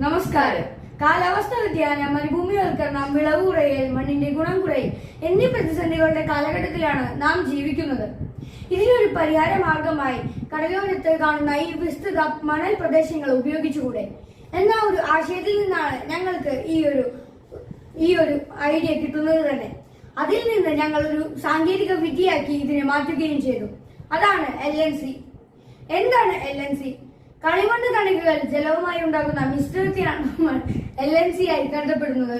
നമസ്കാരം. കാലാവസ്ഥാ വ്യതിയാനം, മരുഭൂമിവൽക്കരണം, വിളവ് കുറയൽ, മണ്ണിന്റെ ഗുണം കുറയൽ എന്നീ പ്രതിസന്ധികളുടെ കാലഘട്ടത്തിലാണ് നാം ജീവിക്കുന്നത്. ഇതിനൊരു പരിഹാര മാർഗമായി കടലോരത്ത് കാണുന്ന ഈ വിസ്തൃത മണൽ പ്രദേശങ്ങൾ ഉപയോഗിച്ചുകൂടെ എന്ന ഒരു ആശയത്തിൽ നിന്നാണ് ഞങ്ങൾക്ക് ഈ ഒരു ഐഡിയ കിട്ടുന്നത് തന്നെ. അതിൽ നിന്ന് ഞങ്ങൾ ഒരു സാങ്കേതിക വിദ്യയാക്കി ഇതിനെ മാറ്റുകയും ചെയ്തു. അതാണ് LNC. എന്താണ് LNC? കളിമണ്ണ് കണികകൾ ജലവുമായി ഉണ്ടാകുന്ന മിശ്രിതത്തിനാണ് നമ്മൾ LNC ആയി കരുതപ്പെടുന്നത്.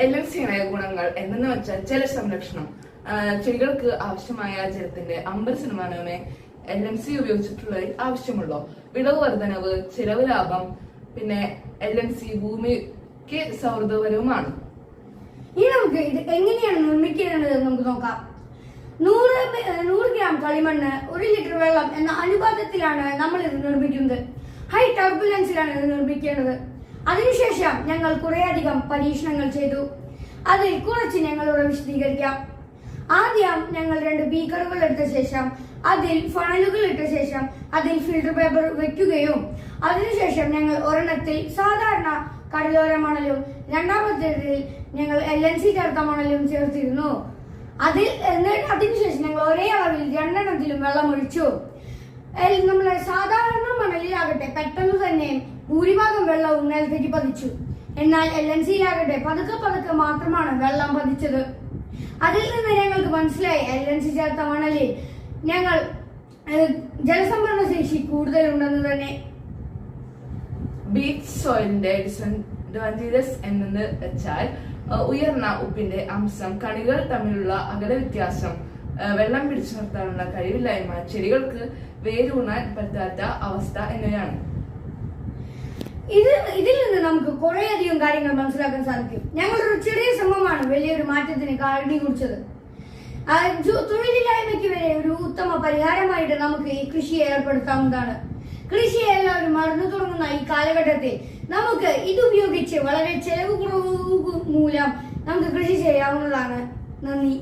LNCയുടെ ഗുണങ്ങൾ എന്തെന്ന് വെച്ചാൽ ജലസംരക്ഷണം. ചെടികൾക്ക് ആവശ്യമായ ജലത്തിന്റെ 50% LNC ഉപയോഗിച്ചിട്ടുള്ളതിൽ ആവശ്യമുള്ളൂ. വിളവ് വർധനവ്, ചിലവ് ലാഭം. പിന്നെ LNC ഭൂമിക്ക് സൗഹൃദപരവുമാണ്. ഇനി നമുക്ക് ഇത് എങ്ങനെയാണ് നിർമ്മിക്കേണ്ടത് നമുക്ക് നോക്കാം. 100 ഗ്രാം കളിമണ്ണ് 1 ലിറ്റർ വെള്ളം എന്ന അനുപാതത്തിലാണ് നമ്മൾ ഇത് നിർമ്മിക്കുന്നത്. ഹൈ ടർബുലൻസിലാണ് ഇത് നിർമ്മിക്കേണ്ടത്. അതിനുശേഷം ഞങ്ങൾ കുറേയധികം പരീക്ഷണങ്ങൾ ചെയ്തു. അതിൽ കുറച്ച് ഞങ്ങളോട് വിശദീകരിക്കാം. ആദ്യം ഞങ്ങൾ 2 ബീക്കറുകൾ എടുത്ത ശേഷം അതിൽ ഫണലുകൾ ഇട്ട ശേഷം അതിൽ ഫിൽട്ടർ പേപ്പർ വെക്കുകയും അതിനുശേഷം ഞങ്ങൾ ഒരെണ്ണത്തിൽ സാധാരണ കടലോര മണലും രണ്ടാമത്തേതിൽ ഞങ്ങൾ LNC ചേർത്ത മണലും ചേർത്തിരുന്നു. അതിനുശേഷം ഞങ്ങൾ ഒരേ അളവിൽ 2 എണ്ണത്തിലും വെള്ളം ഒഴിച്ചു. നമ്മളെ സാധാരണ മണലിലാകട്ടെ പെട്ടെന്ന് തന്നെ ഭൂരിഭാഗം വെള്ളവും നിലത്തേക്ക് പതിച്ചു. എന്നാൽ LNCയിലാകട്ടെ പതുക്കെ മാത്രമാണ് വെള്ളം പതിച്ചത്. അതിൽ നിന്ന് ഞങ്ങൾക്ക് മനസ്സിലായി LNC ചേർത്ത മണലിൽ ഞങ്ങൾ ജലസംഭരണ ശേഷി കൂടുതലുണ്ടെന്ന് തന്നെ. ബീച്ച് സോയിലിന്റെ ഡിസഡ്വാൻറ്റേജസ് എന്നത് വെച്ചാൽ ഉയർന്ന ഉപ്പിന്റെ അംശം, കണികൾ തമ്മിലുള്ള അകല വ്യത്യാസം, വെള്ളം പിടിച്ചു നിർത്താനുള്ള കഴിവില്ലായ്മ, ചെടികൾക്ക് വേരൂന്നാൻ പറ്റാത്ത അവസ്ഥ എന്നിവയാണ്. ഇതിൽ നിന്ന് നമുക്ക് കുറേയധികം കാര്യങ്ങൾ മനസ്സിലാക്കാൻ സാധിക്കും. ഞങ്ങളൊരു ചെറിയ ശ്രമമാണ് വലിയൊരു മാറ്റത്തിന് കാരണീകരിച്ചത്. തൊഴിലില്ലായ്മയ്ക്ക് വരെ ഒരു ഉത്തമ പരിഹാരമായിട്ട് നമുക്ക് ഈ കൃഷിയെ ഏർപ്പെടുത്താവുന്നതാണ്. കൃഷിയെ എല്ലാവരും മറന്നു തുടങ്ങുന്ന ഈ കാലഘട്ടത്തിൽ നമുക്ക് ഇതുപയോഗിച്ച് വളരെ ചെലവ് കുറവ് മൂലം നമുക്ക് കൃഷി ചെയ്യാവുന്നതാണ്. നന്ദി.